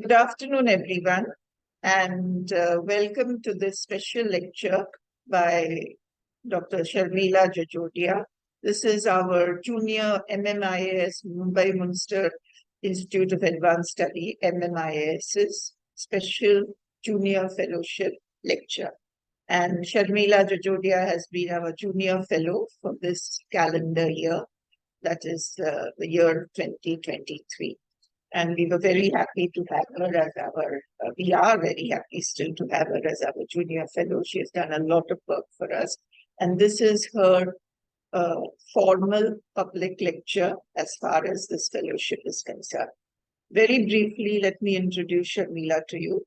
Good afternoon, everyone, and welcome to this special lecture by Dr. Sharmila Jajodia. This is our junior MMIAS Mumbai Münster Institute of Advanced Study, MMIAS's special junior fellowship lecture. And Sharmila Jajodia has been our junior fellow for this calendar year, that is the year 2023. And we were very happy to have her as we are very happy still to have her as our junior fellow. She has done a lot of work for us. And this is her formal public lecture as far as this fellowship is concerned. Very briefly, let me introduce Sharmila to you.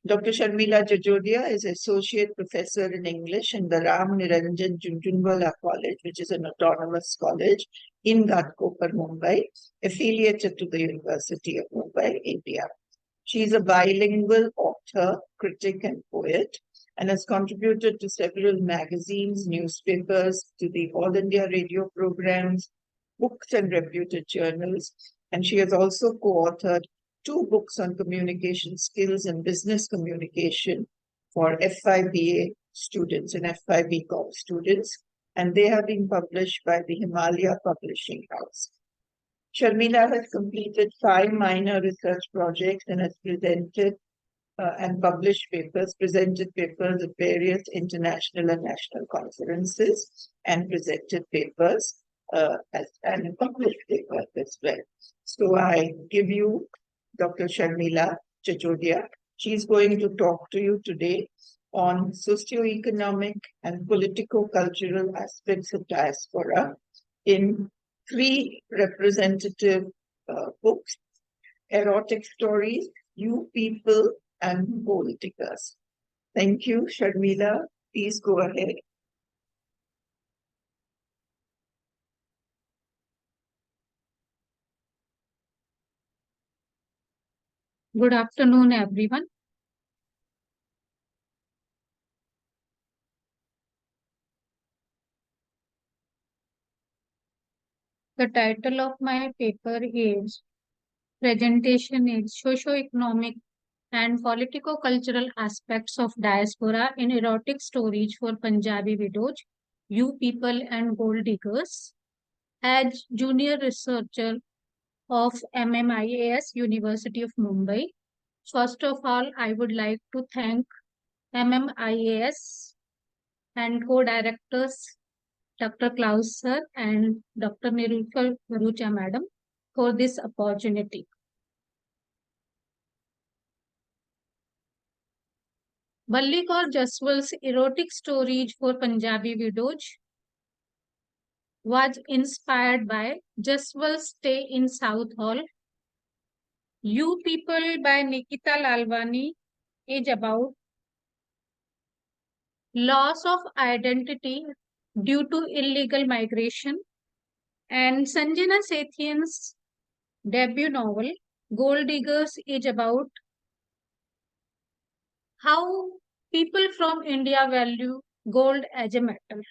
Dr. Sharmila Jajodia is Associate Professor in English in the Ram Niranjan Jhunjhunwala College, which is an autonomous college in Ghatkopar, Mumbai, affiliated to the University of Mumbai, India. She is a bilingual author, critic, and poet, and has contributed to several magazines, newspapers, to the All India radio programs, books, and reputed journals. And she has also co-authored 2 books on communication skills and business communication for FIBA students and FIBCom students, and they have been published by the Himalaya Publishing House. Sharmila has completed 5 minor research projects and has presented and published papers, presented papers at various international and national conferences, and presented papers and published papers as well. So I give you Dr. Sharmila Jajodia. She's going to talk to you today on socio-economic and politico-cultural aspects of diaspora in 3 representative books: Erotic Stories, You People, and Gold Diggers. Thank you, Sharmila. Please go ahead. Good afternoon, everyone. The title of my paper is Presentation is Socio-Economic and Politico-Cultural Aspects of Diaspora in Erotic Stories for Punjabi Widows, You People and Gold Diggers. As junior researcher of MMIAS, University of Mumbai, first of all, I would like to thank MMIAS and co-directors Dr. Klaus sir and Dr. Nirupal Varucha madam for this opportunity. Balli Kaur Jaswal's Erotic Stories for Punjabi Widows was inspired by Jaswal's stay in South Hall. You People by Nikita Lalwani is about loss of identity due to illegal migration, and Sanjana Sethian's debut novel Gold Diggers is about how people from India value gold as a metal.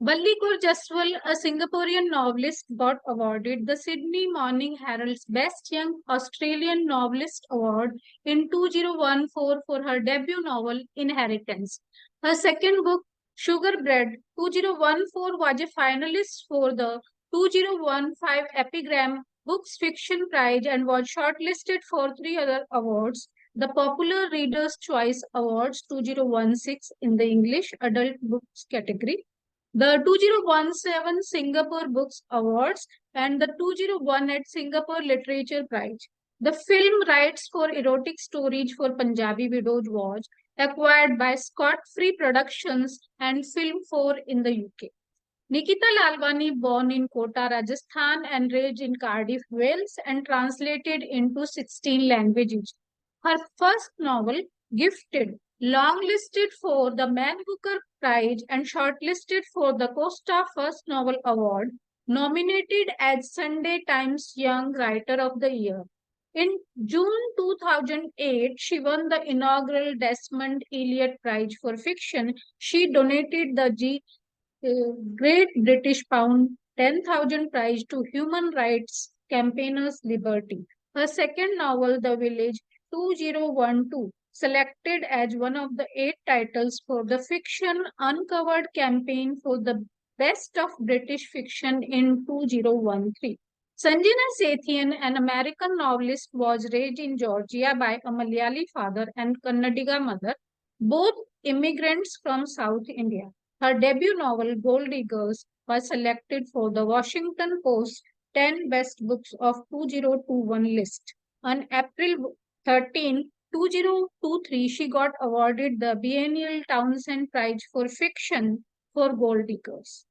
Balli Kaur Jaswal, a Singaporean novelist, got awarded the Sydney Morning Herald's Best Young Australian Novelist Award in 2014 for her debut novel Inheritance. Her second book, Sugar Bread, 2014 was a finalist for the 2015 Epigram Books Fiction Prize and was shortlisted for 3 other awards: the Popular Reader's Choice Awards 2016 in the English Adult Books category, the 2017 Singapore Books Awards, and the 2018 Singapore Literature Prize. The film rights for Erotic Stories for Punjabi Widows was acquired by Scott Free Productions and Film 4 in the UK. Nikita Lalwani, born in Kota, Rajasthan and raised in Cardiff, Wales, and translated into 16 languages. Her first novel, Gifted, longlisted for the Man Booker Prize and shortlisted for the Costa First Novel Award, nominated as Sunday Times Young Writer of the Year. In June 2008, she won the inaugural Desmond Elliott Prize for Fiction. She donated the Great British Pound 10,000 prize to human rights campaigners Liberty. Her second novel, The Village, 2012, selected as one of the 8 titles for the Fiction Uncovered campaign for the Best of British Fiction in 2013. Sanjana Sethian, an American novelist, was raised in Georgia by a Malayali father and Kannadiga mother, both immigrants from South India. Her debut novel, Gold Diggers, was selected for the Washington Post 10 Best Books of 2021 list. On April 13, 2023, she got awarded the Biennial Townsend Prize for Fiction for Gold Diggers.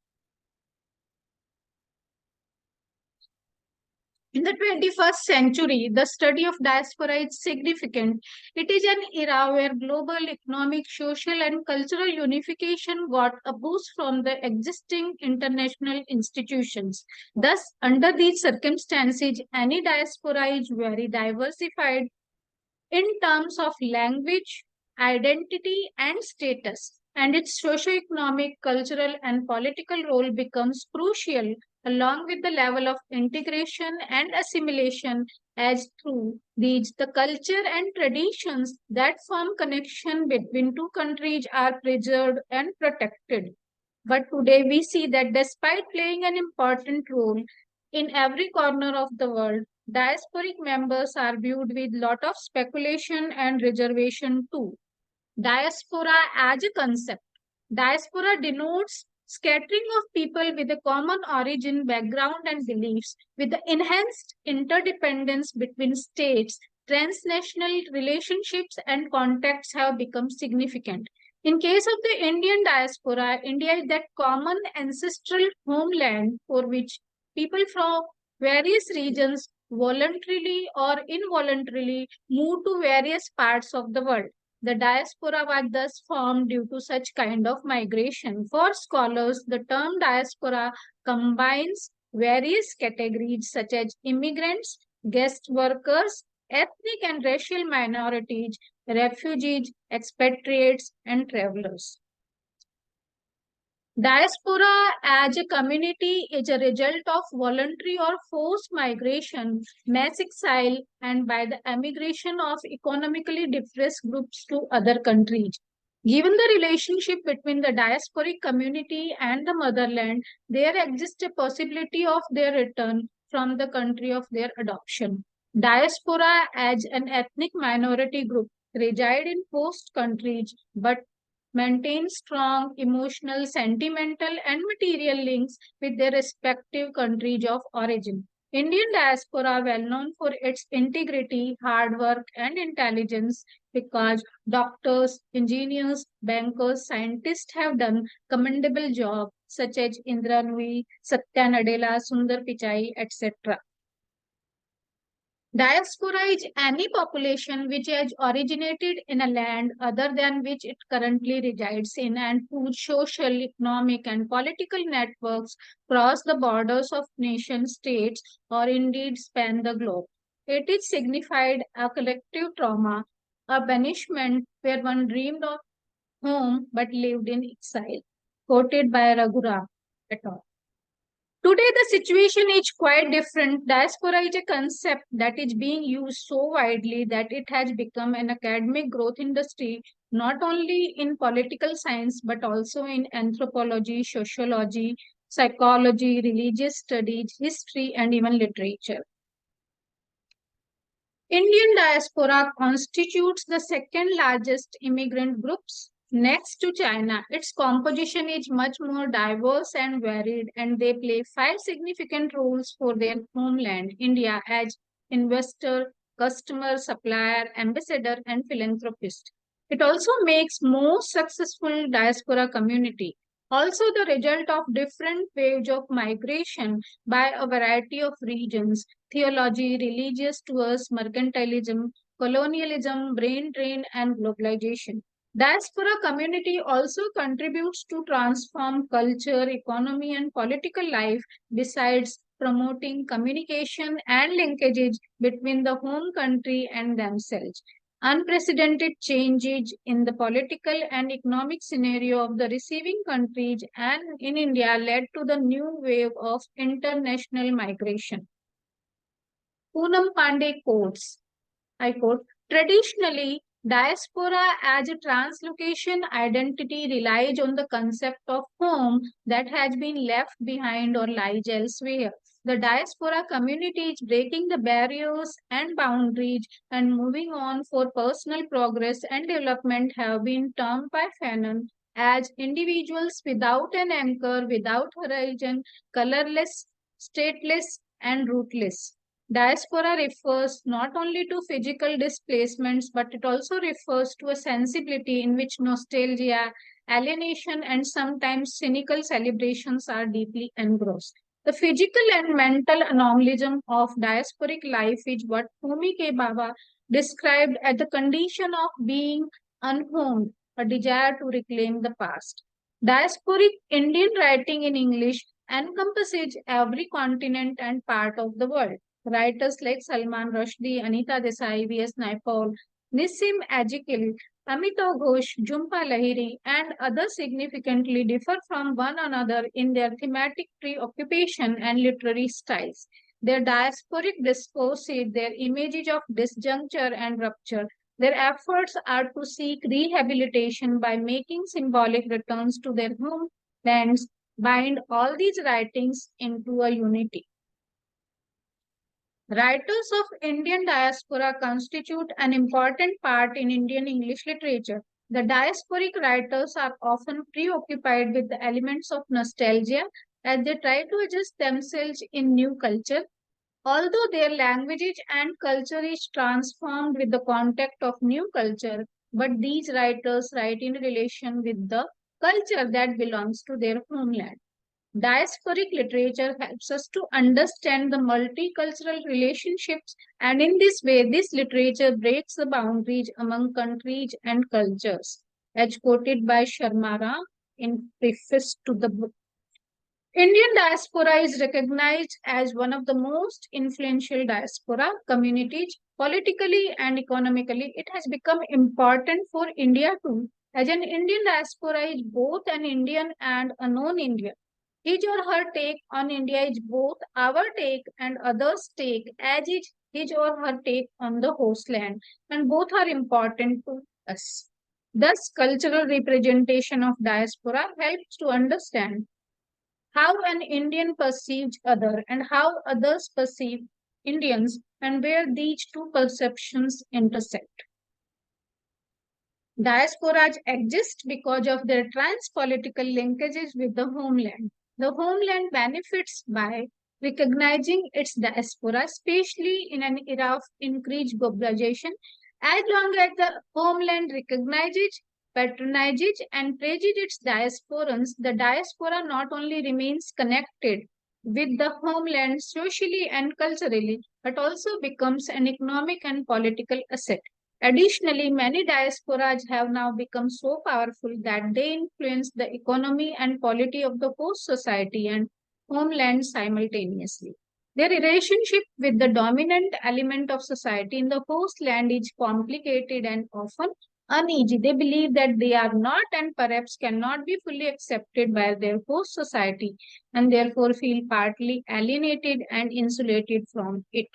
In the 21st century, the study of diaspora is significant. It is an era where global economic, social, and cultural unification got a boost from the existing international institutions. Thus, under these circumstances, any diaspora is very diversified in terms of language, identity, and status, and its socio-economic, cultural, and political role becomes crucial along with the level of integration and assimilation as through these the culture and traditions that form connection between two countries are preserved and protected. But today we see that despite playing an important role in every corner of the world, diasporic members are viewed with lot of speculation and reservation too. Diaspora as a concept. Diaspora denotes scattering of people with a common origin, background, and beliefs, with the enhanced interdependence between states, transnational relationships and contacts have become significant. In case of the Indian diaspora, India is that common ancestral homeland for which people from various regions voluntarily or involuntarily move to various parts of the world. The diaspora was thus formed due to such kind of migration. For scholars, the term diaspora combines various categories such as immigrants, guest workers, ethnic and racial minorities, refugees, expatriates, and travelers. Diaspora as a community is a result of voluntary or forced migration, mass exile, and by the emigration of economically depressed groups to other countries. Given the relationship between the diasporic community and the motherland, there exists a possibility of their return from the country of their adoption. Diaspora as an ethnic minority group reside in host countries but maintain strong emotional, sentimental, and material links with their respective countries of origin. Indian diaspora, well known for its integrity, hard work, and intelligence, because doctors, engineers, bankers, scientists have done commendable job, such as Indra Nui, Satya Nadella, Sundar Pichai, etc. Diaspora is any population which has originated in a land other than which it currently resides in and whose social, economic, and political networks cross the borders of nation states or indeed span the globe. It is signified a collective trauma, a banishment where one dreamed of home but lived in exile. Quoted by Raghuram et al. Today, the situation is quite different. Diaspora is a concept that is being used so widely that it has become an academic growth industry, not only in political science, but also in anthropology, sociology, psychology, religious studies, history, and even literature. Indian diaspora constitutes the second largest immigrant groups next to China. Its composition is much more diverse and varied, and they play 5 significant roles for their homeland, India, as investor, customer, supplier, ambassador, and philanthropist. It also makes most successful diaspora community. Also, the result of different waves of migration by a variety of regions, theology, religious tours, mercantilism, colonialism, brain drain, and globalization. Diaspora community also contributes to transform culture, economy, and political life besides promoting communication and linkages between the home country and themselves. Unprecedented changes in the political and economic scenario of the receiving countries and in India led to the new wave of international migration. Poonam Pandey quotes, I quote, Traditionally, diaspora as a translocation identity relies on the concept of home that has been left behind or lies elsewhere. The diaspora community is breaking the barriers and boundaries and moving on for personal progress and development have been termed by Fanon as individuals without an anchor, without horizon, colorless, stateless, and rootless. Diaspora refers not only to physical displacements, but it also refers to a sensibility in which nostalgia, alienation, and sometimes cynical celebrations are deeply engrossed. The physical and mental anomalism of diasporic life is what Homi K. Baba described as the condition of being unhomed, a desire to reclaim the past. Diasporic Indian writing in English encompasses every continent and part of the world. Writers like Salman Rushdie, Anita Desai, V.S. Naipaul, Nissim Ajikil, Amitav Ghosh, Jhumpa Lahiri, and others significantly differ from one another in their thematic preoccupation and literary styles. Their diasporic discourses, their images of disjuncture and rupture, their efforts are to seek rehabilitation by making symbolic returns to their homelands, bind all these writings into a unity. Writers of Indian diaspora constitute an important part in Indian English literature. The diasporic writers are often preoccupied with the elements of nostalgia as they try to adjust themselves in new culture. Although their languages and culture is transformed with the contact of new culture, but these writers write in relation with the culture that belongs to their homeland. Diasporic literature helps us to understand the multicultural relationships, and in this way, this literature breaks the boundaries among countries and cultures, as quoted by Sharmara in preface to the book. Indian diaspora is recognized as one of the most influential diaspora communities politically and economically. It has become important for India too, as an Indian diaspora is both an Indian and a non-Indian. His or her take on India is both our take and others' take, as is his or her take on the host land, and both are important to us. Thus, cultural representation of diaspora helps to understand how an Indian perceives other and how others perceive Indians and where these two perceptions intersect. Diasporas exist because of their trans-political linkages with the homeland. The homeland benefits by recognizing its diaspora, especially in an era of increased globalization. As long as the homeland recognizes, patronizes, and praises its diasporans, the diaspora not only remains connected with the homeland socially and culturally, but also becomes an economic and political asset. Additionally, many diasporas have now become so powerful that they influence the economy and polity of the host society and homeland simultaneously. Their relationship with the dominant element of society in the host land is complicated and often uneasy. They believe that they are not and perhaps cannot be fully accepted by their host society and therefore feel partly alienated and insulated from it.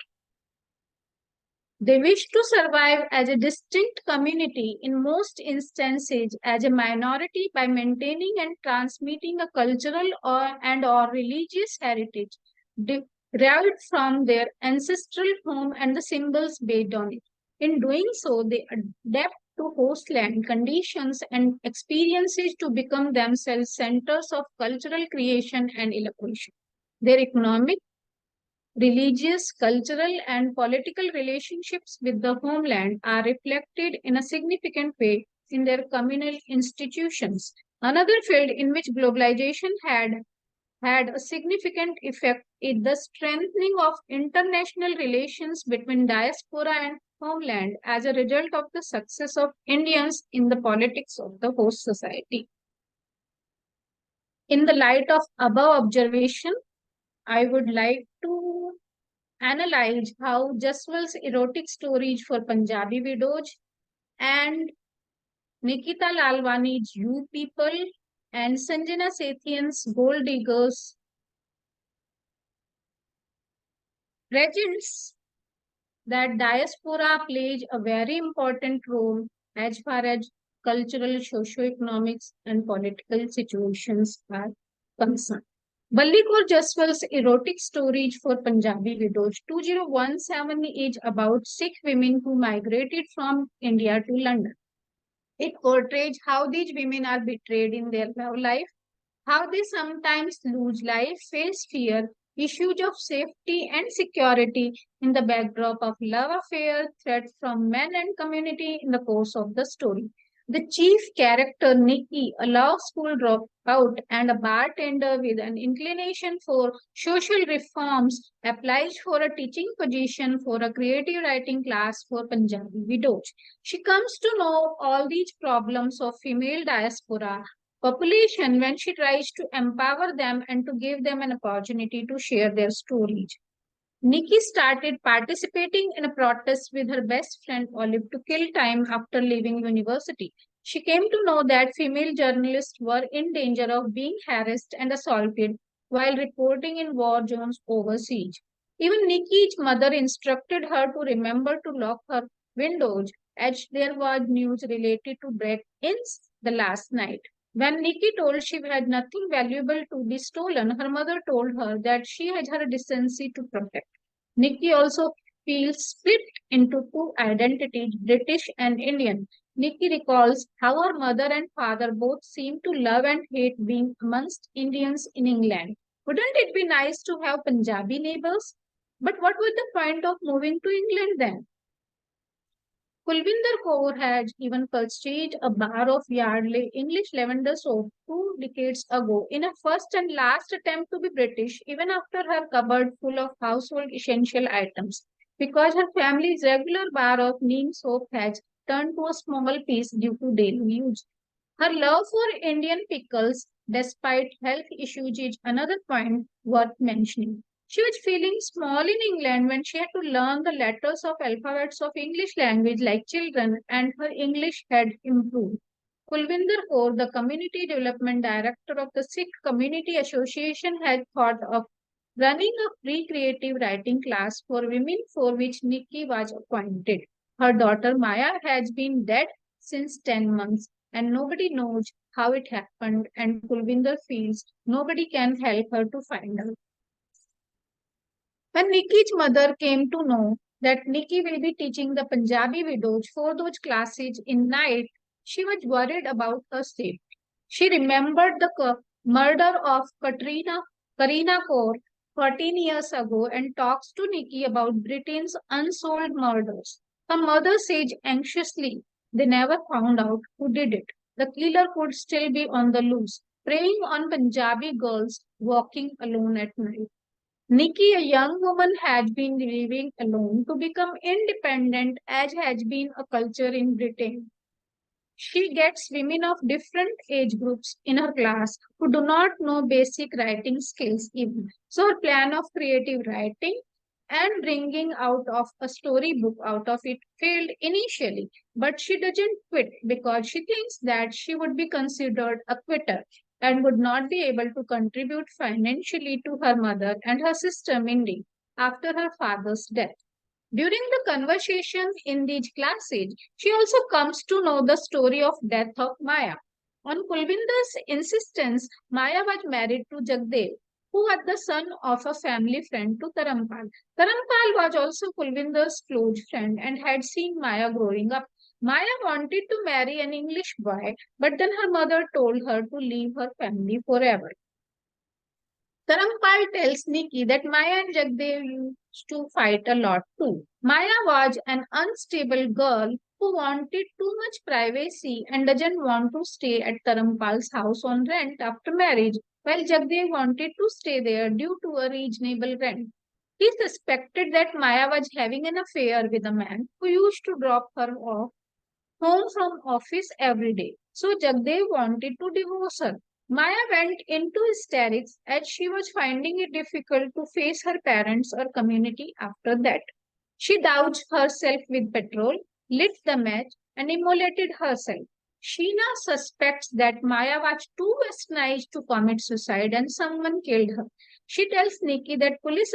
They wish to survive as a distinct community, in most instances as a minority, by maintaining and transmitting a cultural or religious heritage derived from their ancestral home and the symbols based on it. In doing so, they adapt to hostland conditions and experiences to become themselves centers of cultural creation and eloquence. Their economic, religious, cultural, and political relationships with the homeland are reflected in a significant way in their communal institutions. Another field in which globalization had a significant effect is the strengthening of international relations between diaspora and homeland as a result of the success of Indians in the politics of the host society. In the light of above observation, I would like to analyze how Jaswal's erotic stories for Punjabi widows and Nikita Lalwani's You People and Sanjana Sethian's Gold Diggers presents that diaspora plays a very important role as far as cultural, socio-economics, and political situations are concerned. Ballikor Jaswal's erotic stories for Punjabi widows 2017 is about Sikh women who migrated from India to London. It portrays how these women are betrayed in their love life, how they sometimes lose life, face fear, issues of safety and security in the backdrop of love affair, threats from men and community in the course of the story. The chief character, Nikki, a law school dropout and a bartender with an inclination for social reforms, applies for a teaching position for a creative writing class for Punjabi widows. She comes to know all these problems of female diaspora population when she tries to empower them and to give them an opportunity to share their stories. Nikki started participating in a protest with her best friend Olive to kill time after leaving university. She came to know that female journalists were in danger of being harassed and assaulted while reporting in war zones overseas. Even Nikki's mother instructed her to remember to lock her windows as there was news related to break-ins the last night. When Nikki told she had nothing valuable to be stolen, her mother told her that she had her decency to protect. Nikki also feels split into two identities, British and Indian. Nikki recalls how her mother and father both seem to love and hate being amongst Indians in England. Wouldn't it be nice to have Punjabi neighbors? But what was the point of moving to England then? Kulvinder Kaur had even purchased a bar of Yardley English lavender soap 2 decades ago in a first and last attempt to be British, even after her cupboard full of household essential items, because her family's regular bar of neem soap has turned to a small piece due to daily use. Her love for Indian pickles, despite health issues, is another point worth mentioning. She was feeling small in England when she had to learn the letters of alphabets of English language like children, and her English had improved. Kulvinder Kaur, the Community Development Director of the Sikh Community Association, had thought of running a free creative writing class for women for which Nikki was appointed. Her daughter Maya has been dead since 10 months and nobody knows how it happened, and Kulvinder feels nobody can help her to find out. When Nikki's mother came to know that Nikki will be teaching the Punjabi widows for those classes in night, she was worried about her safety. She remembered the murder of Karina Kaur 14 years ago and talks to Nikki about Britain's unsolved murders. Her mother says anxiously, they never found out who did it. The killer could still be on the loose, preying on Punjabi girls walking alone at night. Nikki, a young woman, had been living alone to become independent, as has been a culture in Britain. She gets women of different age groups in her class who do not know basic writing skills even. So her plan of creative writing and bringing out of a storybook out of it failed initially, but she doesn't quit because she thinks that she would be considered a quitter and would not be able to contribute financially to her mother and her sister Mindy after her father's death. During the conversation in these classes, she also comes to know the story of death of Maya. On Kulvinder's insistence, Maya was married to Jagdev, who was the son of a family friend to Tarampal. Tarampal was also Kulvinder's close friend and had seen Maya growing up. Maya wanted to marry an English boy, but then her mother told her to leave her family forever. Tarampal tells Nikki that Maya and Jagdev used to fight a lot too. Maya was an unstable girl who wanted too much privacy and doesn't want to stay at Tarampal's house on rent after marriage, while Jagdev wanted to stay there due to a reasonable rent. He suspected that Maya was having an affair with a man who used to drop her off home from office every day. So Jagdev wanted to divorce her. Maya went into hysterics as she was finding it difficult to face her parents or community after that. She doused herself with petrol, lit the match, and immolated herself. Sheena suspects that Maya was too westernized to commit suicide and someone killed her. She tells Nikki that police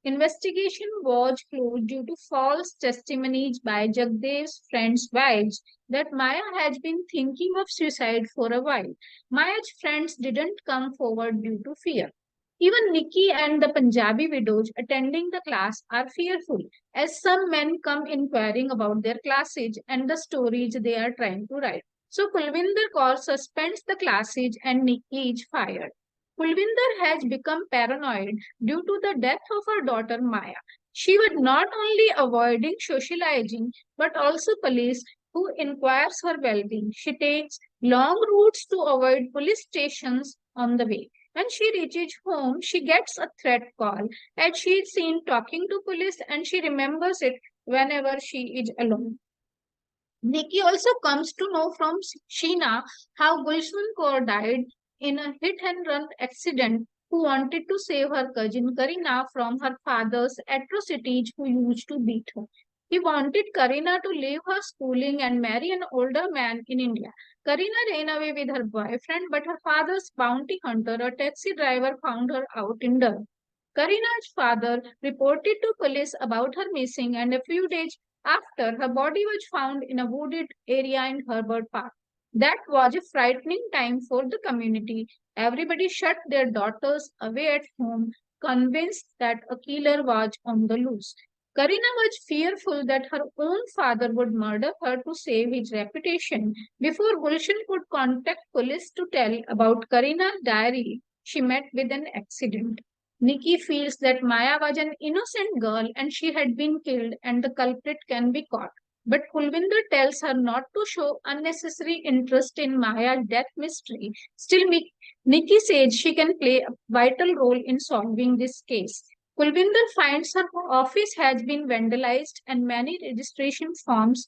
Investigation was closed due to false testimonies by Jagdev's friends' wives that Maya had been thinking of suicide for a while. Maya's friends didn't come forward due to fear. Even Nikki and the Punjabi widows attending the class are fearful, as some men come inquiring about their classes and the stories they are trying to write. So Kulvinder Kaur suspends the classes and Nikki is fired. Kulvinder has become paranoid due to the death of her daughter Maya. She was not only avoiding socializing but also police who inquires her well-being. She takes long routes to avoid police stations on the way. When she reaches home, she gets a threat call and she is seen talking to police and she remembers it whenever she is alone. Nikki also comes to know from Sheena how Gulshan Kaur died in a hit and run accident, who wanted to save her cousin Karina from her father's atrocities, who used to beat her. He wanted Karina to leave her schooling and marry an older man in India. Karina ran away with her boyfriend, but her father's bounty hunter, a taxi driver, found her out in Durham. Karina's father reported to police about her missing, and a few days after, her body was found in a wooded area in Herbert Park. That was a frightening time for the community. Everybody shut their daughters away at home, convinced that a killer was on the loose. Karina was fearful that her own father would murder her to save his reputation. Before Gulshan could contact police to tell about Karina's diary, she met with an accident. Nikki feels that Maya was an innocent girl and she had been killed and the culprit can be caught. But Kulvinder tells her not to show unnecessary interest in Maya's death mystery. Still, Nikki says she can play a vital role in solving this case. Kulvinder finds her office has been vandalized and many registration forms,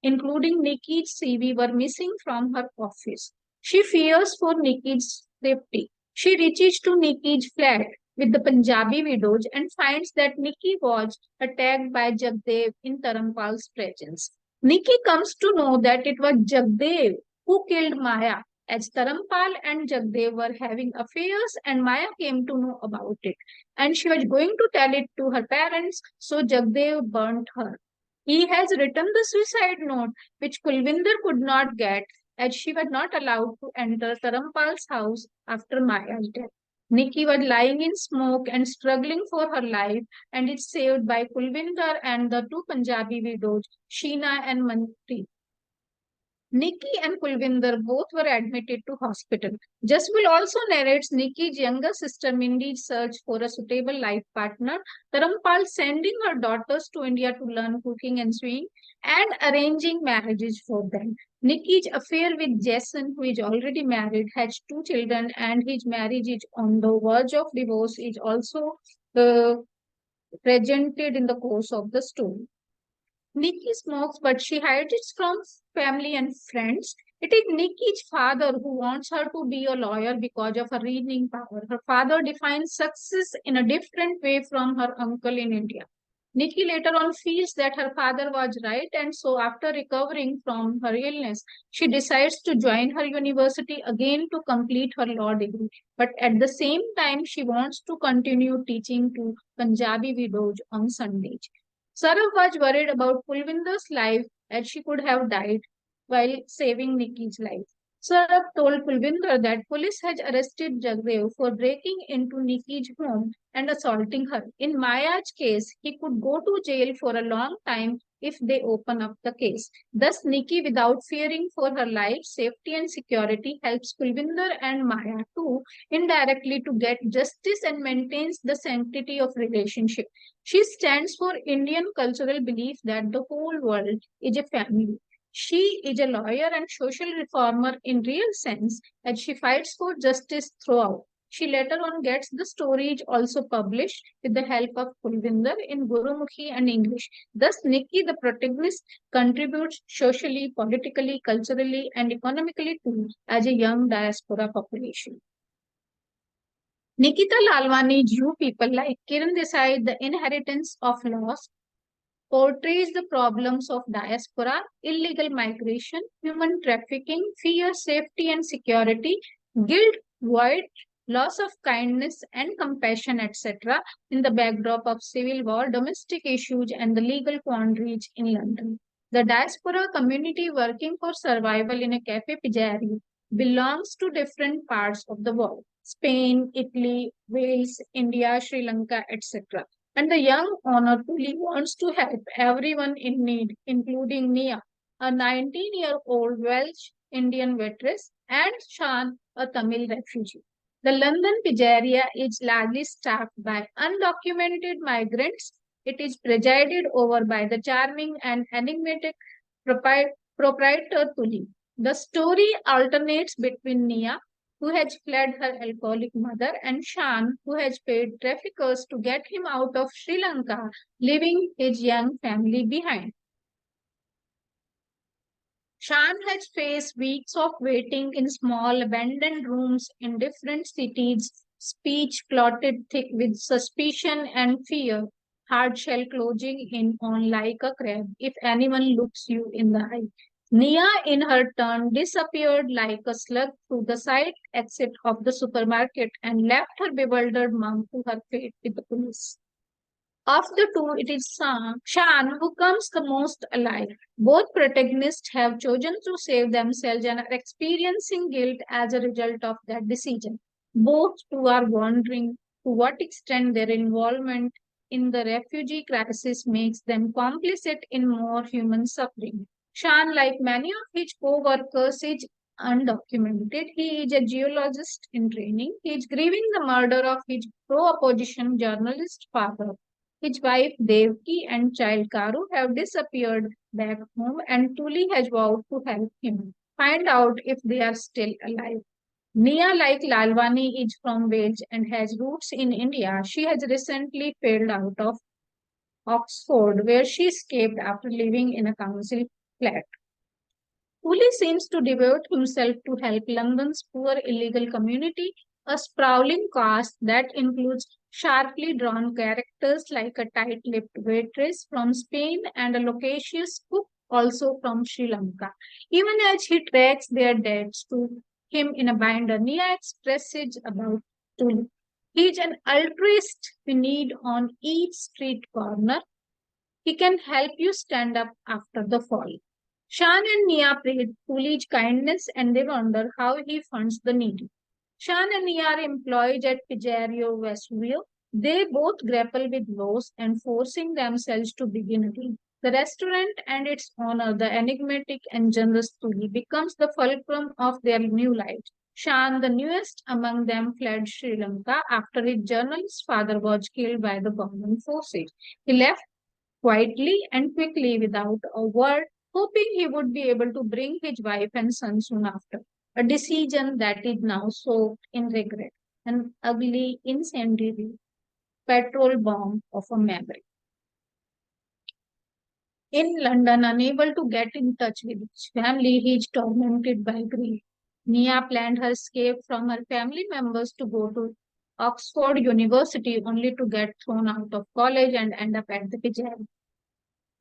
including Nikki's CV, were missing from her office. She fears for Nikki's safety. She reaches to Nikki's flat with the Punjabi widows and finds that Nikki was attacked by Jagdev in Tarampal's presence. Nikki comes to know that it was Jagdev who killed Maya, as Tarampal and Jagdev were having affairs and Maya came to know about it. And she was going to tell it to her parents, so Jagdev burnt her. He has written the suicide note, which Kulvinder could not get, as she was not allowed to enter Tarampal's house after Maya's death. Nikki was lying in smoke and struggling for her life, and is saved by Kulvinder and the two Punjabi widows, Sheena and Manpreet. Nikki and Kulvinder both were admitted to hospital. Jaswal also narrates Nikki's younger sister Mindy's search for a suitable life partner, Tarampal sending her daughters to India to learn cooking and sewing, and arranging marriages for them. Nikki's affair with Jason, who is already married, has two children, and his marriage is on the verge of divorce, is also uh, presented in the course of the story. Nikki smokes, but she hides it from family and friends. It is Nikki's father who wants her to be a lawyer because of her reading power. Her father defines success in a different way from her uncle in India. Nikki later on feels that her father was right, and so after recovering from her illness, she decides to join her university again to complete her law degree. But at the same time, she wants to continue teaching to Punjabi widows on Sundays. Sarah was worried about Pulvinder's life as she could have died while saving Nikki's life. Sarah told Pulvinder that police had arrested Jagdev for breaking into Nikki's home and assaulting her. In Maya's case, he could go to jail for a long time if they open up the case. Thus, Nikki, without fearing for her life, safety, and security, helps Pulvinder and Maya too indirectly to get justice and maintains the sanctity of relationship. She stands for Indian cultural belief that the whole world is a family. She is a lawyer and social reformer in real sense, and she fights for justice throughout. She later on gets the stories also published with the help of Kulvinder in Gurumukhi and English. Thus, Nikki, the protagonist, contributes socially, politically, culturally, and economically too as a young diaspora population. Nikita Lalwani drew people like Kiran Desai, The Inheritance of Loss, portrays the problems of diaspora, illegal migration, human trafficking, fear, safety, and security, guilt, void, loss of kindness and compassion, etc., in the backdrop of civil war, domestic issues, and the legal quandaries in London. The diaspora community working for survival in a cafe pizzeria belongs to different parts of the world: Spain, Italy, Wales, India, Sri Lanka, etc. And the young owner truly wants to help everyone in need, including Nia, a 19-year-old Welsh Indian waitress, and Shan, a Tamil refugee. The London pizzeria is largely staffed by undocumented migrants. It is presided over by the charming and enigmatic proprietor Tuli. The story alternates between Nia, who has fled her alcoholic mother, and Shan, who has paid traffickers to get him out of Sri Lanka, leaving his young family behind. Shan has faced weeks of waiting in small abandoned rooms in different cities, speech clotted thick with suspicion and fear, hard shell closing in on like a crab if anyone looks you in the eye. Nia, in her turn, disappeared like a slug through the side exit of the supermarket and left her bewildered mom to her fate with the police. Of the two, it is Shan who comes the most alive. Both protagonists have chosen to save themselves and are experiencing guilt as a result of that decision. Both two are wondering to what extent their involvement in the refugee crisis makes them complicit in more human suffering. Shan, like many of his co-workers, is undocumented. He is a geologist in training. He is grieving the murder of his pro-opposition journalist father. His wife Devki and child Karu have disappeared back home, and Tuli has vowed to help him find out if they are still alive. Nia, like Lalwani, is from Wales and has roots in India. She has recently failed out of Oxford, where she escaped after living in a council flat. Cooley seems to devote himself to help London's poor illegal community, a sprawling cast that includes sharply drawn characters like a tight-lipped waitress from Spain and a loquacious cook also from Sri Lanka. Even as he tracks their deaths to him in a binder, Nia expresses about Tulip. He is an altruist we need on each street corner. He can help you stand up after the fall. Shan and Nia pray Coolidge kindness and they wonder how he funds the needy. Shan and Nia are employed at Pizzeria Vesuvio. They both grapple with loss and forcing themselves to begin again. The restaurant and its owner, the enigmatic and generous Tuli, becomes the fulcrum of their new life. Shan, the newest among them, fled Sri Lanka after his journalist father was killed by the government forces. He left quietly and quickly without a word, hoping he would be able to bring his wife and son soon after. A decision that is now soaked in regret, an ugly, incendiary petrol bomb of a memory. In London, unable to get in touch with his family, he is tormented by grief. Nia planned her escape from her family members to go to Oxford University only to get thrown out of college and end up at the pizzeria.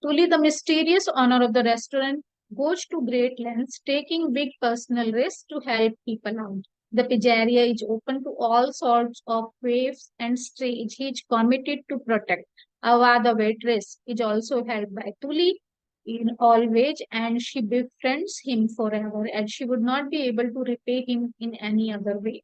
Tuli, the mysterious owner of the restaurant, goes to great lengths, taking big personal risks to help people out. The pizzeria is open to all sorts of waifs and strays he is committed to protect. Awa, the waitress, is also helped by Tuli in all ways, and she befriends him forever, and she would not be able to repay him in any other way.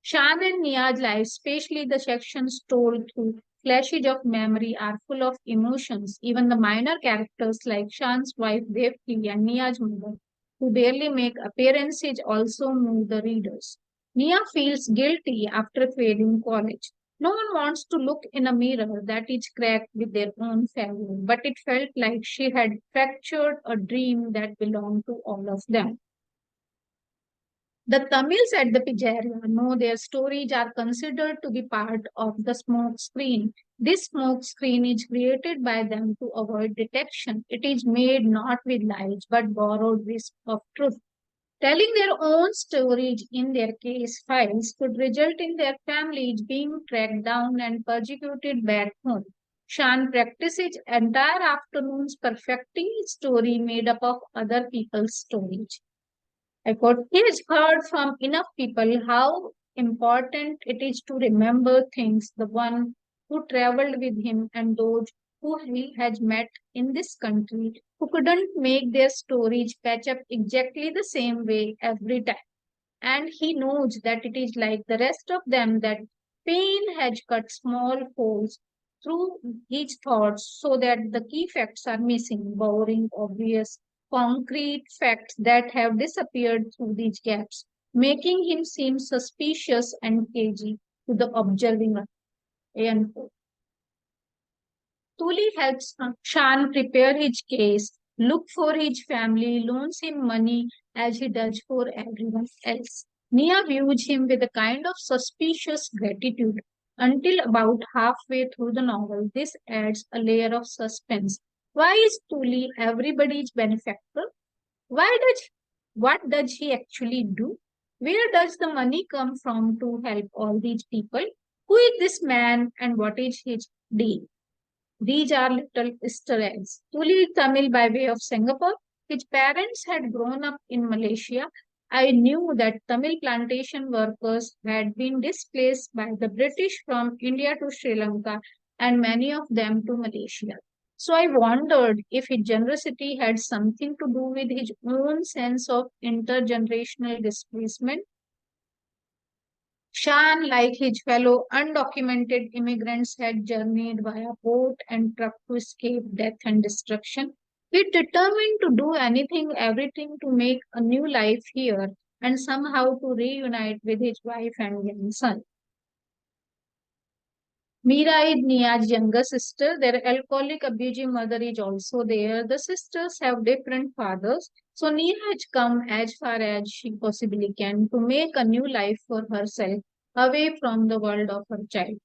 Shan and Nia's lives, especially the sections told through flashes of memory, are full of emotions. Even the minor characters like Shan's wife Devki and Nia's mother, who barely make appearances, also move the readers. Nia feels guilty after failing college. No one wants to look in a mirror that is cracked with their own failure, but it felt like she had fractured a dream that belonged to all of them. The Tamils at the pizzeria know their stories are considered to be part of the smoke screen. This smoke screen is created by them to avoid detection. It is made not with lies but borrowed wisp of truth. Telling their own stories in their case files could result in their families being tracked down and persecuted back home. Shan practices entire afternoons perfecting his story made up of other people's stories. I quote, he has heard from enough people how important it is to remember things, the one who traveled with him and those who he has met in this country who couldn't make their stories patch up exactly the same way every time. And he knows that it is like the rest of them that pain has cut small holes through his thoughts so that the key facts are missing, boring, obvious, concrete facts that have disappeared through these gaps, making him seem suspicious and cagey to the observing eye. Tuli helps Shan prepare his case, look for his family, loans him money as he does for everyone else. Nia views him with a kind of suspicious gratitude until about halfway through the novel. This adds a layer of suspense. Why is Tuli everybody's benefactor? Why does what does he actually do? Where does the money come from to help all these people? Who is this man and what is his deal? These are little Easter eggs. Tuli Tamil by way of Singapore. His parents had grown up in Malaysia. I knew that Tamil plantation workers had been displaced by the British from India to Sri Lanka and many of them to Malaysia. So I wondered if his generosity had something to do with his own sense of intergenerational displacement. Shan, like his fellow undocumented immigrants, had journeyed via boat and truck to escape death and destruction. He determined to do anything, everything to make a new life here and somehow to reunite with his wife and young son. Meera is Nia's younger sister. Their alcoholic, abusive mother is also there. The sisters have different fathers. So Nia has come as far as she possibly can to make a new life for herself away from the world of her child.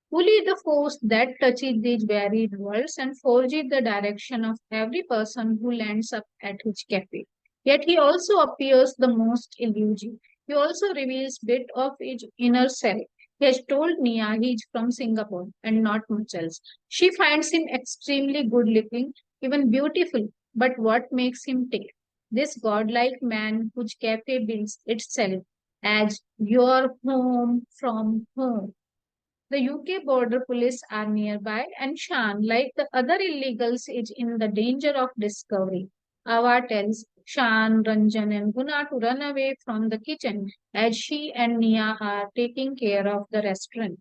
Fully the force that touches these varied worlds and forges the direction of every person who lands up at his cafe. Yet he also appears the most elusive. He also reveals bit of his inner self. He has told Nia he is from Singapore and not much else. She finds him extremely good looking, even beautiful. But what makes him tick? This godlike man whose cafe builds itself as your home from home. The UK border police are nearby, and Shan, like the other illegals, is in the danger of discovery. Ava tells Shan, Ranjan, and Guna to run away from the kitchen as she and Nia are taking care of the restaurant.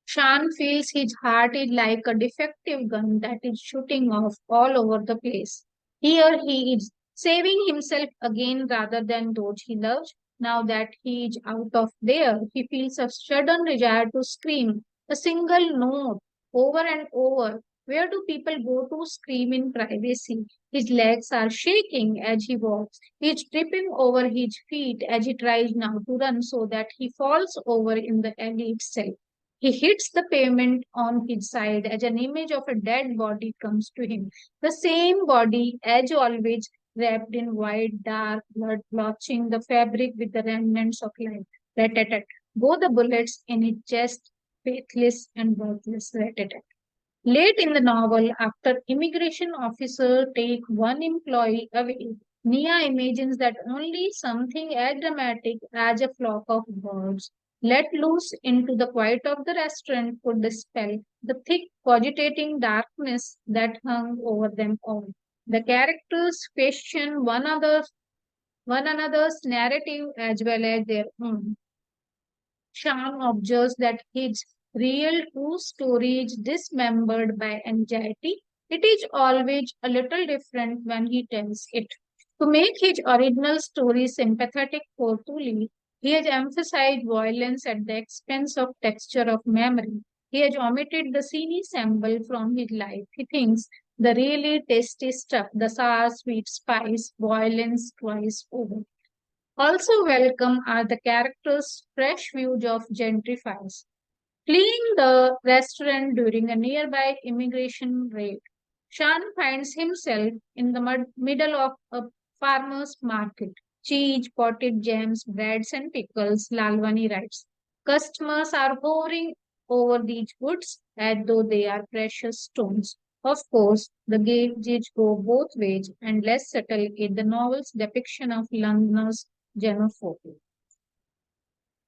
Shan feels his heart is like a defective gun that is shooting off all over the place. Here he is saving himself again rather than those he loves. Now that he is out of there, he feels a sudden desire to scream a single note over and over. Where do people go to scream in privacy? His legs are shaking as he walks. He is tripping over his feet as he tries now to run so that he falls over in the alley itself. He hits the pavement on his side as an image of a dead body comes to him. The same body, as always, wrapped in white, dark blood, blotching the fabric with the remnants of life. Rat-tat-tat. Go the bullets in his chest, faithless and worthless. Rat-tat-tat. Late in the novel, after immigration officer take one employee away, Nia imagines that only something as dramatic as a flock of birds let loose into the quiet of the restaurant could dispel the thick, cogitating darkness that hung over them all. The characters question one another's narrative as well as their own. Shyam observes that his real true story is dismembered by anxiety. It is always a little different when he tells it. To make his original story sympathetic for Tuli, he has emphasized violence at the expense of texture of memory. He has omitted the scene sample from his life. He thinks the really tasty stuff, the sour, sweet spice, violence twice over. Also welcome are the characters' fresh views of gentrifiers fleeing the restaurant during a nearby immigration raid. Shan finds himself in the middle of a farmer's market. Cheese, potted jams, breads, and pickles, Lalwani writes. Customers are hovering over these goods as though they are precious stones. Of course, the gauges go both ways, and less subtle is the novel's depiction of Londoners xenophobia.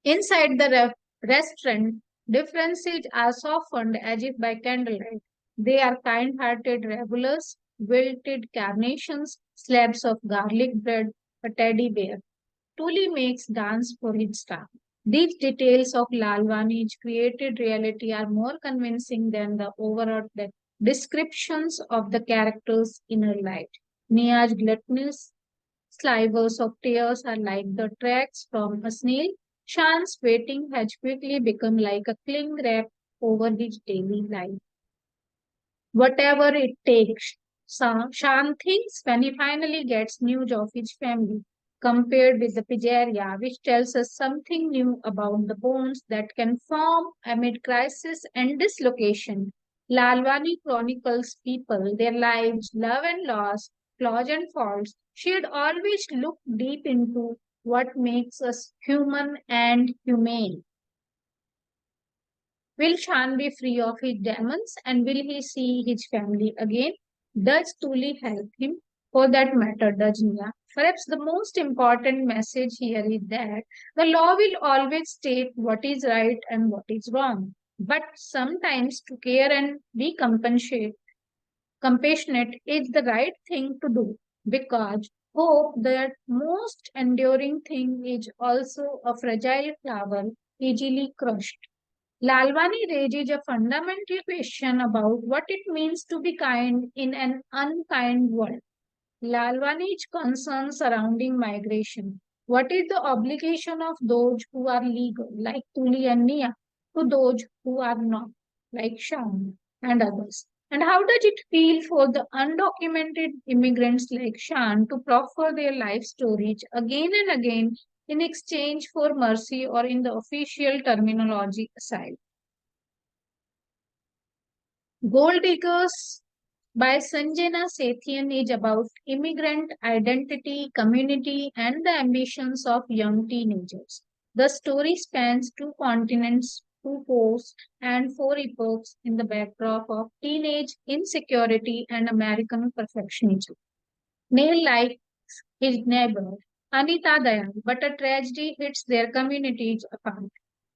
Inside the restaurant, differences are softened as if by candlelight. They are kind-hearted revelers, wilted carnations, slabs of garlic bread, a teddy bear. Tuli makes dance for his staff. These details of Lalwani's created reality are more convincing than the overall descriptions of the characters' inner life. Nia's gluttonous slivers of tears are like the tracks from a snail. Shan's waiting has quickly become like a cling wrap over his daily life. Whatever it takes, Shan thinks when he finally gets news of his family, compared with the Pijaria, which tells us something new about the bonds that can form amid crisis and dislocation. Lalwani chronicles people, their lives, love and loss, flaws and faults. She had always looked deep into what makes us human and humane. Will Shan be free of his demons and will he see his family again? Does Tuli help him? For that matter, does Nia? Perhaps the most important message here is that the law will always state what is right and what is wrong. But sometimes to care and be compassionate is the right thing to do because hope, that most enduring thing, is also a fragile flower easily crushed. Lalwani raises a fundamental question about what it means to be kind in an unkind world. Lalwani's concern surrounding migration. What is the obligation of those who are legal, like Tuli and Nia, to those who are not, like Shan and others? And how does it feel for the undocumented immigrants like Shan to proffer their life stories again and again in exchange for mercy or in the official terminology aside? Gold Diggers by Sanjana Sethian is about immigrant identity, community, and the ambitions of young teenagers. The story spans two continents, two posts, and four epochs in the backdrop of teenage insecurity and American perfectionism. Neil likes his neighbor, Anita Dayan, but a tragedy hits their communities apart.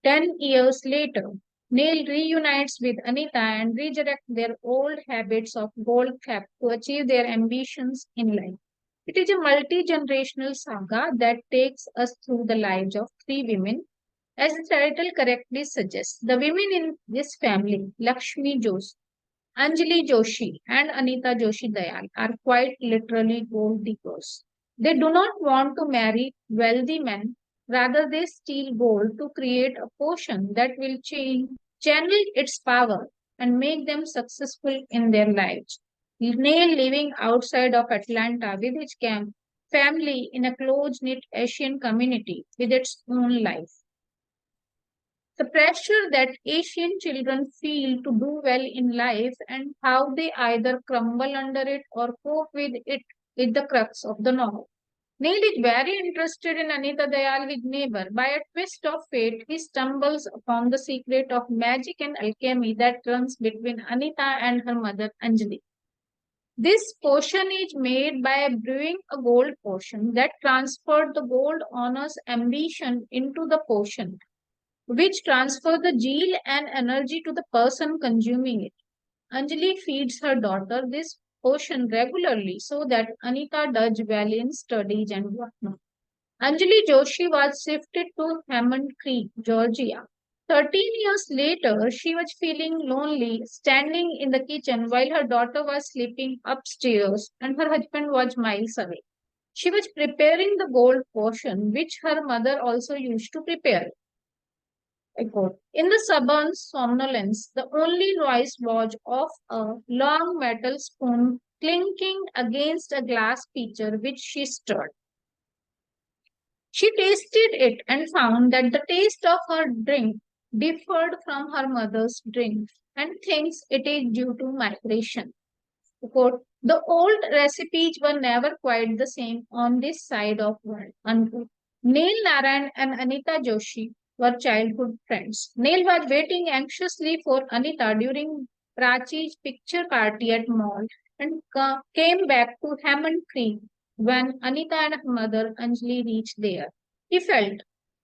10 years later, Neil reunites with Anita and resurrects their old habits of gold theft to achieve their ambitions in life. It is a multi-generational saga that takes us through the lives of three women. As the title correctly suggests, the women in this family, Lakshmi Joshi, Anjali Joshi and Anita Joshi Dayal are quite literally gold diggers. They do not want to marry wealthy men, rather they steal gold to create a potion that will channel its power and make them successful in their lives. Neil living outside of Atlanta with his family in a close-knit Asian community with its own life. The pressure that Asian children feel to do well in life and how they either crumble under it or cope with it is the crux of the novel. Neil is very interested in Anita Dayal, his neighbor. By a twist of fate, he stumbles upon the secret of magic and alchemy that runs between Anita and her mother Anjali. This potion is made by brewing a gold potion that transferred the gold owner's ambition into the potion, which transfer the zeal and energy to the person consuming it. Anjali feeds her daughter this potion regularly so that Anita does well in studies and whatnot. Anjali Joshi was shifted to Hammond Creek, Georgia. 13 years later, she was feeling lonely, standing in the kitchen while her daughter was sleeping upstairs and her husband was miles away. She was preparing the gold potion, which her mother also used to prepare. I quote, in the suburban somnolence, the only noise was of a long metal spoon clinking against a glass pitcher which she stirred. She tasted it and found that the taste of her drink differed from her mother's drink and thinks it is due to migration. Quote, the old recipes were never quite the same on this side of world. Unquote. Neil Narayan and Anita Joshi were childhood friends. Neil was waiting anxiously for Anita during Prachi's picture party at mall and came back to Hammond Creek when Anita and her mother Anjali reached there. He felt,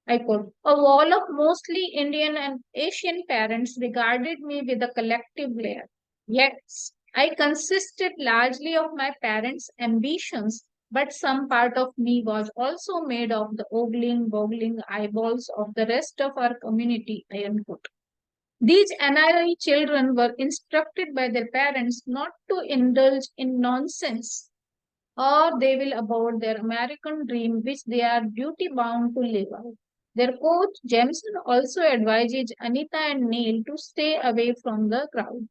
I quote, a wall of mostly Indian and Asian parents regarded me with a collective glare. Yes, I consisted largely of my parents' ambitions, but some part of me was also made of the ogling, boggling eyeballs of the rest of our community, I unquote. These NRI children were instructed by their parents not to indulge in nonsense, or they will abort their American dream, which they are duty bound to live out. Their coach, Jameson, also advises Anita and Neil to stay away from the crowd.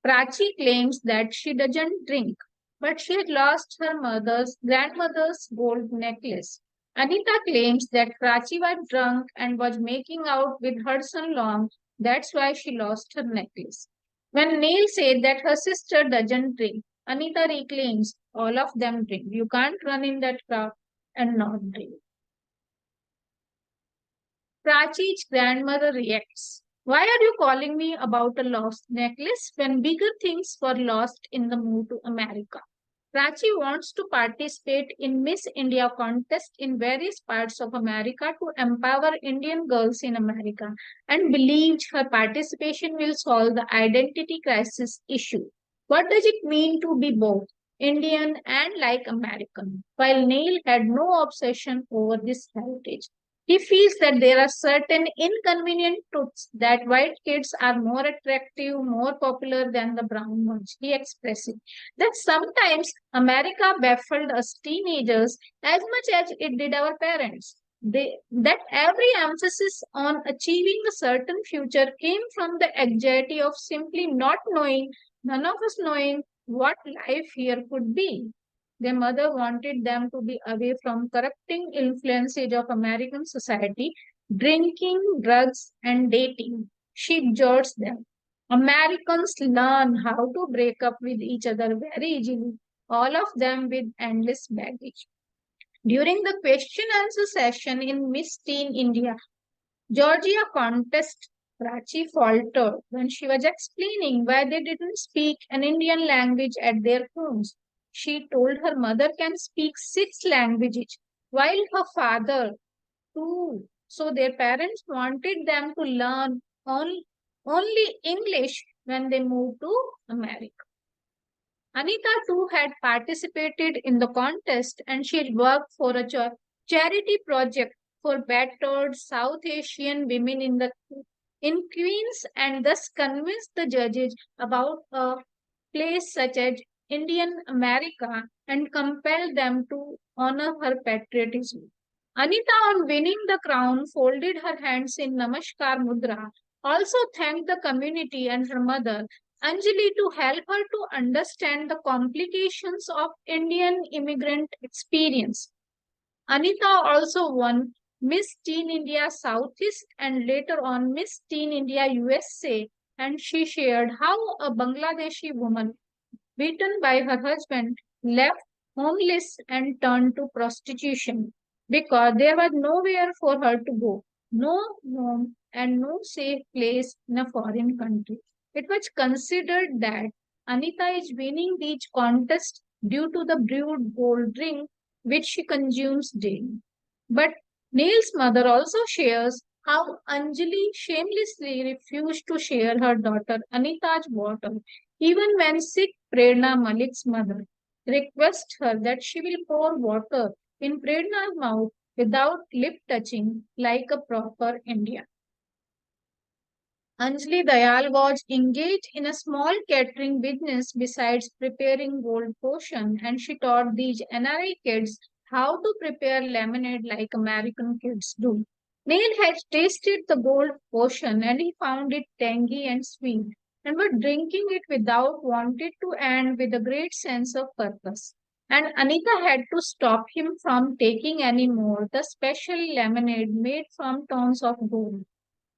Prachi claims that she doesn't drink, but she had lost her mother's grandmother's gold necklace. Anita claims that Prachi was drunk and was making out with Hudson Long. That's why she lost her necklace. When Neil said that her sister doesn't drink, Anita reclaims all of them drink. You can't run in that crowd and not drink. Prachi's grandmother reacts. Why are you calling me about a lost necklace when bigger things were lost in the move to America? Prachi wants to participate in Miss India contest in various parts of America to empower Indian girls in America and believes her participation will solve the identity crisis issue. What does it mean to be both Indian and like American? While Neil had no obsession over this heritage, he feels that there are certain inconvenient truths that white kids are more attractive, more popular than the brown ones. He expresses that sometimes America baffled us teenagers as much as it did our parents. That every emphasis on achieving a certain future came from the anxiety of simply not knowing, none of us knowing what life here could be. Their mother wanted them to be away from corrupting influences of American society, drinking, drugs, and dating. She exhorts them. Americans learn how to break up with each other very easily, all of them with endless baggage. During the question answer session in Miss Teen India, Georgia contest, Prachi faltered when she was explaining why they didn't speak an Indian language at their homes. She told her mother can speak six languages, while her father too. So their parents wanted them to learn only English when they moved to America. Anita too had participated in the contest and she had worked for a charity project for battered South Asian women in Queens and thus convinced the judges about a place such as Indian America and compelled them to honor her patriotism. Anita, on winning the crown, folded her hands in Namaskar Mudra, also thanked the community and her mother, Anjali, to help her to understand the complications of Indian immigrant experience. Anita also won Miss Teen India Southeast and later on Miss Teen India USA, and she shared how a Bangladeshi woman beaten by her husband left homeless and turned to prostitution because there was nowhere for her to go, no home and no safe place in a foreign country. It was considered that Anita is winning these contests due to the brewed gold drink which she consumes daily. But Neil's mother also shares how Anjali shamelessly refused to share her daughter Anita's bottle, even when sick Prerna Malik's mother requests her that she will pour water in Prerna's mouth without lip touching like a proper Indian. Anjali Dayal was engaged in a small catering business besides preparing gold potion, and she taught these NRI kids how to prepare lemonade like American kids do. Neil had tasted the gold potion and he found it tangy and sweet, and was drinking it without wanting to end with a great sense of purpose. And Anita had to stop him from taking any more the special lemonade made from tons of gold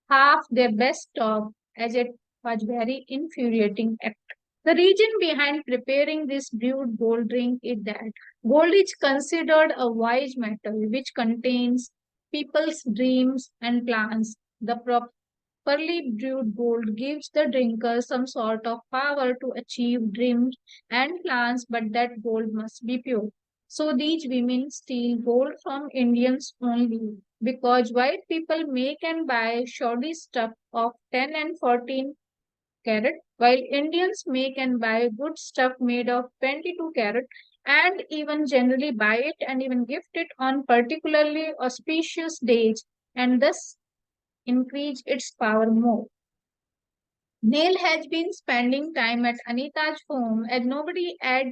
half their best talk as it was very infuriating act. The reason behind preparing this brewed gold drink is that gold is considered a wise metal which contains people's dreams and plans. The properly brewed gold gives the drinker some sort of power to achieve dreams and plans, but that gold must be pure. So these women steal gold from Indians only because white people make and buy shoddy stuff of 10 and 14 carat, while Indians make and buy good stuff made of 22 carat and even generally buy it and even gift it on particularly auspicious days and thus increase its power more. Neil has been spending time at Anita's home and nobody at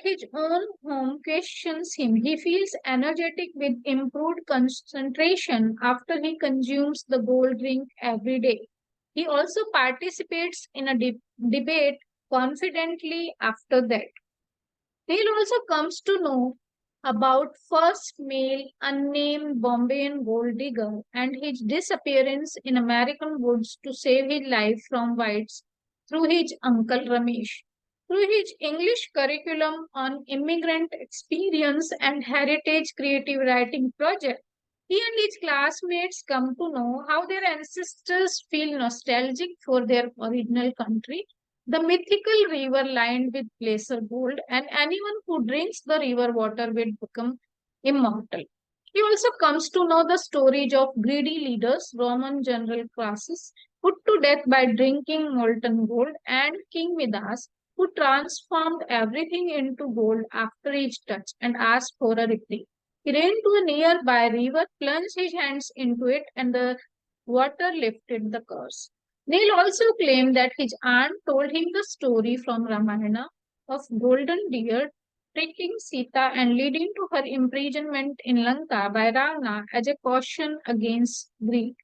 his own home questions him. He feels energetic with improved concentration after he consumes the gold drink every day. He also participates in a debate confidently after that. Neil also comes to know about first male unnamed Bombayan gold digger and his disappearance in American woods to save his life from whites through his uncle Ramesh. Through his English curriculum on immigrant experience and heritage creative writing project, he and his classmates come to know how their ancestors feel nostalgic for their original country, the mythical river lined with placer gold, and anyone who drinks the river water will become immortal. He also comes to know the stories of greedy leaders, Roman general Crassus, put to death by drinking molten gold, and King Midas, who transformed everything into gold after each touch and asked for a reprieve. He ran to a nearby river, plunged his hands into it, and the water lifted the curse. Neil also claimed that his aunt told him the story from Ramayana of golden deer tricking Sita and leading to her imprisonment in Lanka by Ravana as a caution against greed.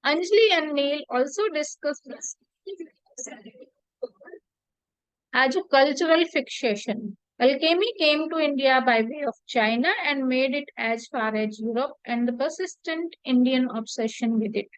Anjali and Neil also discussed this as a cultural fixation. Alchemy came to India by way of China and made it as far as Europe, and the persistent Indian obsession with it.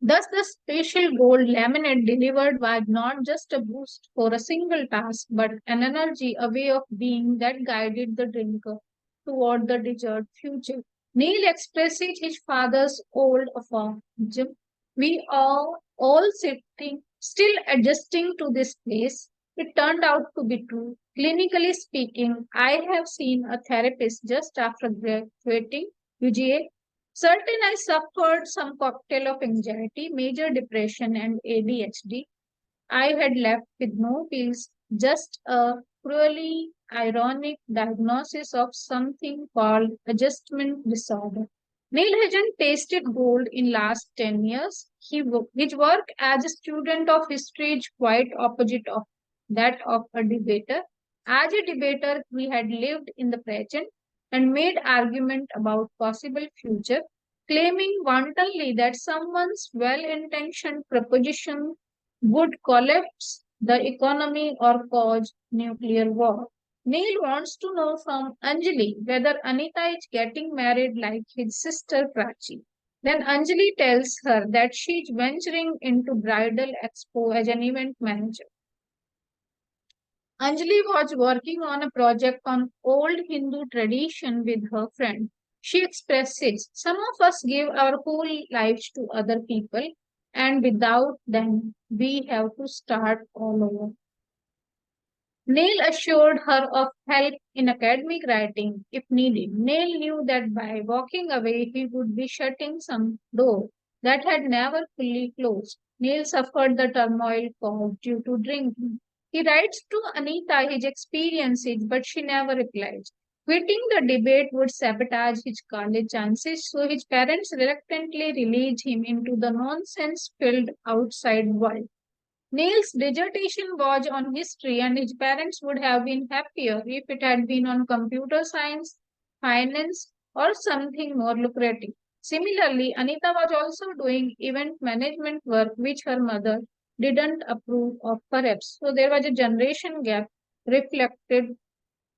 Thus, the special gold laminate delivered was not just a boost for a single task, but an energy, a way of being that guided the drinker toward the desired future. Neil expresses his father's old aphorism. We are all sitting, still adjusting to this place. It turned out to be true. Clinically speaking, I have seen a therapist just after graduating UGA. Certain I suffered some cocktail of anxiety, major depression, and ADHD. I had left with no pills, just a cruelly ironic diagnosis of something called adjustment disorder. Neil hasn't tasted gold in last 10 years. His work as a student of history is quite opposite of that of a debater. As a debater, he had lived in the present and made argument about possible future, claiming wantonly that someone's well-intentioned proposition would collapse the economy or cause nuclear war. Neil wants to know from Anjali whether Anita is getting married like his sister Prachi. Then Anjali tells her that she is venturing into bridal expo as an event manager. Anjali was working on a project on old Hindu tradition with her friend. She expresses, some of us give our whole lives to other people, and without them, we have to start all over. Neil assured her of help in academic writing if needed. Neil knew that by walking away, he would be shutting some door that had never fully closed. Neil suffered the turmoil caused due to drinking. He writes to Anita his experiences, but she never replies. Quitting the debate would sabotage his college chances, so his parents reluctantly released him into the nonsense filled outside world. Neil's dissertation was on history, and his parents would have been happier if it had been on computer science, finance, or something more lucrative. Similarly, Anita was also doing event management work which her mother didn't approve of, perhaps. So there was a generation gap reflected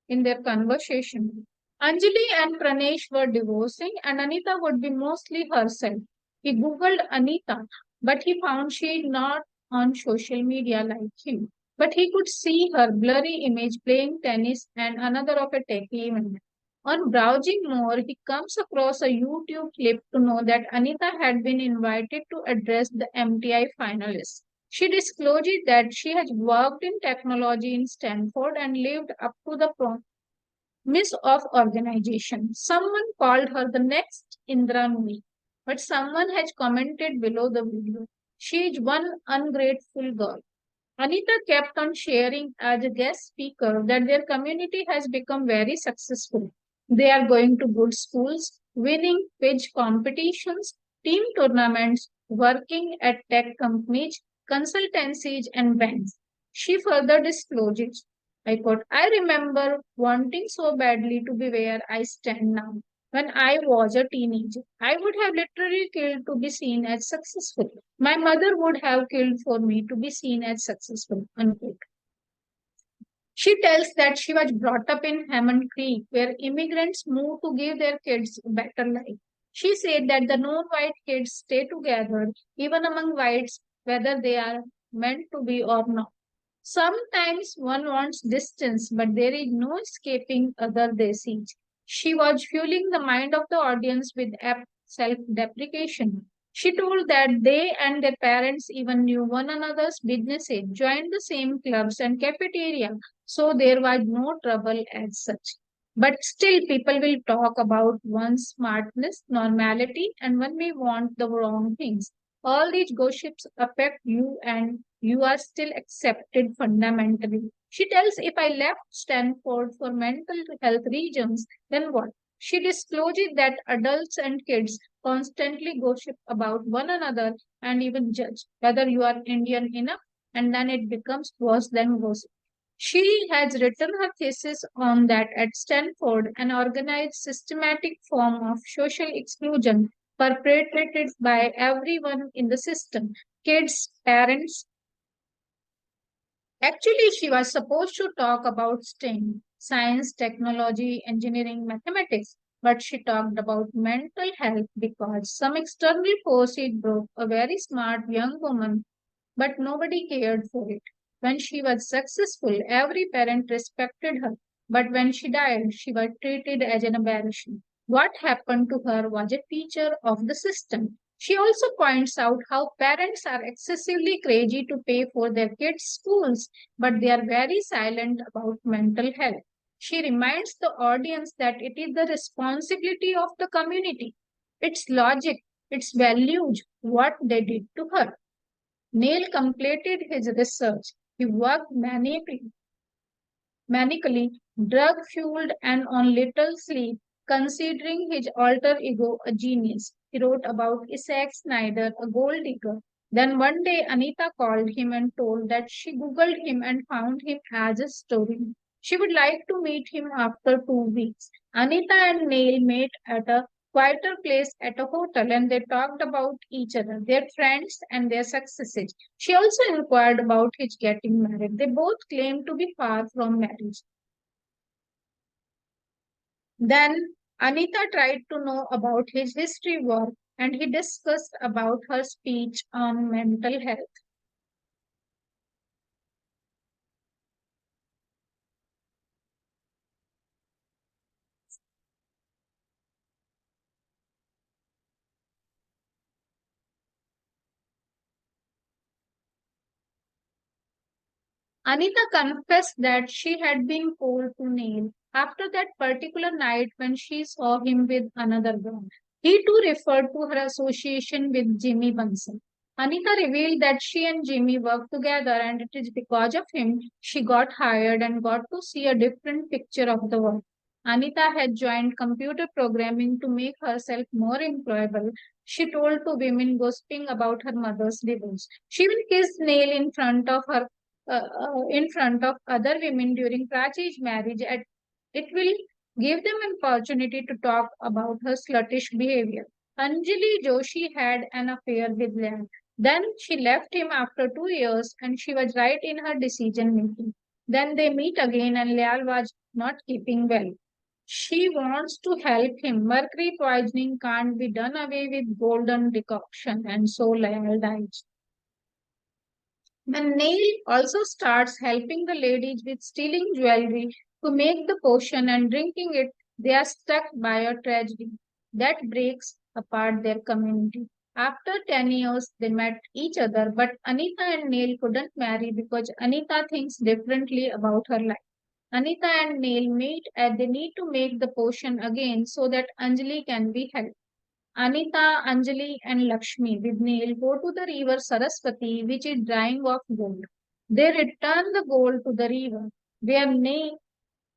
in their conversation. Anjali and Pranesh were divorcing, and Anita would be mostly herself. He googled Anita, but he found she not on social media like him. But he could see her blurry image playing tennis and another of a techie event. On browsing more, he comes across a YouTube clip to know that Anita had been invited to address the MTI finalists. She disclosed that she has worked in technology in Stanford and lived up to the promise of organization. Someone called her the next Indra Nooyi, but someone has commented below the video. She is one ungrateful girl. Anita kept on sharing as a guest speaker that their community has become very successful. They are going to good schools, winning pitch competitions, team tournaments, working at tech companies, consultancies, and banks. She further discloses, I quote, I remember wanting so badly to be where I stand now. When I was a teenager, I would have literally killed to be seen as successful. My mother would have killed for me to be seen as successful. Unquote. She tells that she was brought up in Hammond Creek, where immigrants move to give their kids a better life. She said that the non-white kids stay together, even among whites, whether they are meant to be or not. Sometimes one wants distance, but there is no escaping other deceit. She was fueling the mind of the audience with apt self-deprecation. She told that they and their parents even knew one another's businesses, joined the same clubs and cafeteria, so there was no trouble as such. But still, people will talk about one's smartness, normality, and when we want the wrong things. All these gossips affect you and you are still accepted fundamentally. She tells if I left Stanford for mental health reasons, then what? She discloses that adults and kids constantly gossip about one another and even judge whether you are Indian enough, and then it becomes worse than gossip. She has written her thesis on that at Stanford, an organized systematic form of social exclusion perpetrated by everyone in the system kids, parents. Actually, she was supposed to talk about STEM, science, technology, engineering, mathematics, but she talked about mental health because some external force it broke a very smart young woman, but nobody cared for it. When she was successful, every parent respected her, but when she died, she was treated as an embarrassment. What happened to her was a feature of the system. She also points out how parents are excessively crazy to pay for their kids' schools, but they are very silent about mental health. She reminds the audience that it is the responsibility of the community, its logic, its values, what they did to her. Neil completed his research. He worked manically, drug fueled, and on little sleep, considering his alter ego a genius. He wrote about Isaac Snyder, a gold digger. Then one day, Anita called him and told that she Googled him and found him as a story. She would like to meet him after 2 weeks. Anita and Neil met at a quieter place at a hotel and they talked about each other, their friends, and their successes. She also inquired about his getting married. They both claimed to be far from marriage. Then Anita tried to know about his history work and he discussed about her speech on mental health. Anita confessed that she had been cold to Neil after that particular night when she saw him with another girl. He too referred to her association with Jimmy Bunsen. Anita revealed that she and Jimmy worked together and it is because of him she got hired and got to see a different picture of the world. Anita had joined computer programming to make herself more employable. She told two women gossiping about her mother's divorce. She even kissed Neil in front of other women during Prachi's marriage. It will give them an opportunity to talk about her sluttish behavior. Anjali Joshi had an affair with Liam. Then she left him after 2 years and she was right in her decision making. Then they meet again and Lial was not keeping well. She wants to help him. Mercury poisoning can't be done away with golden decoction and so Lial dies. Then Neil also starts helping the ladies with stealing jewelry to make the potion and drinking it. They are struck by a tragedy that breaks apart their community. After 10 years, they met each other, but Anita and Neil couldn't marry because Anita thinks differently about her life. Anita and Neil meet and they need to make the potion again so that Anjali can be helped. Anita, Anjali, and Lakshmi with Neil go to the river Saraswati, which is drying of gold. They return the gold to the river. Their name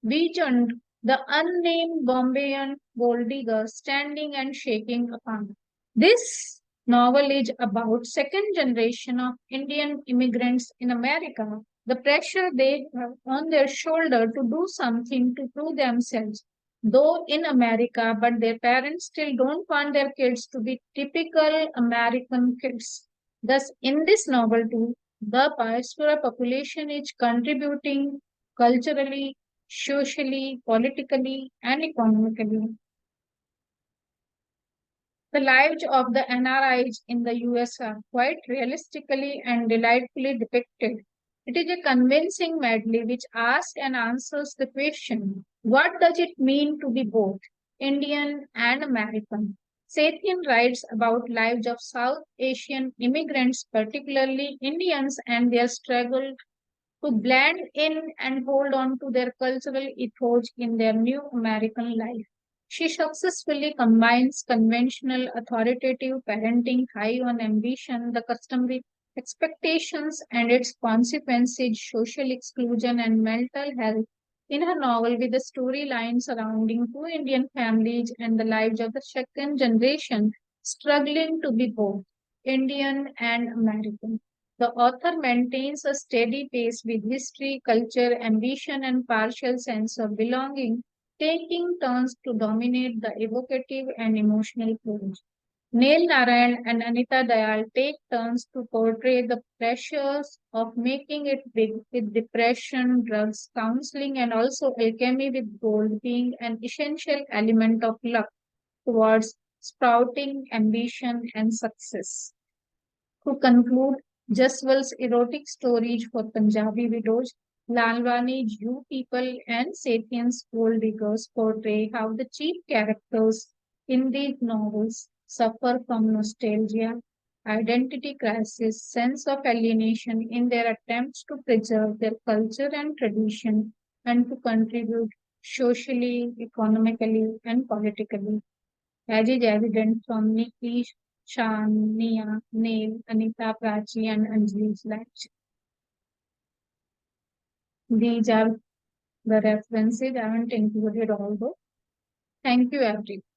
Visioned the unnamed Bombayan gold digger standing and shaking upon. This novel is about second generation of Indian immigrants in America, the pressure they have on their shoulder to do something to prove themselves, though in America, but their parents still don't want their kids to be typical American kids. Thus, in this novel too, the diaspora population is contributing culturally, socially, politically, and economically. The lives of the NRIs in the US are quite realistically and delightfully depicted. It is a convincing medley which asks and answers the question, what does it mean to be both Indian and American? Sathian writes about lives of South Asian immigrants, particularly Indians, and their struggle to blend in and hold on to their cultural ethos in their new American life. She successfully combines conventional authoritative parenting high on ambition, the customary expectations and its consequences, social exclusion and mental health in her novel with a storyline surrounding two Indian families and the lives of the second generation struggling to be both Indian and American. The author maintains a steady pace with history, culture, ambition, and partial sense of belonging, taking turns to dominate the evocative and emotional prose. Neil Narayan and Anita Dayal take turns to portray the pressures of making it big with depression, drugs, counseling, and also alchemy with gold being an essential element of luck towards sprouting ambition and success. To conclude, Jaswal's erotic stories for Punjabi widows, Lalwani's You People, and Sathian's Gold Diggers portray how the chief characters in these novels suffer from nostalgia, identity crisis, sense of alienation in their attempts to preserve their culture and tradition and to contribute socially, economically, and politically as is evident from Nikki, Shania, Neil, Anita, Prachi, and Anjali's lives. These are the references. I haven't included all those. Thank you, everyone.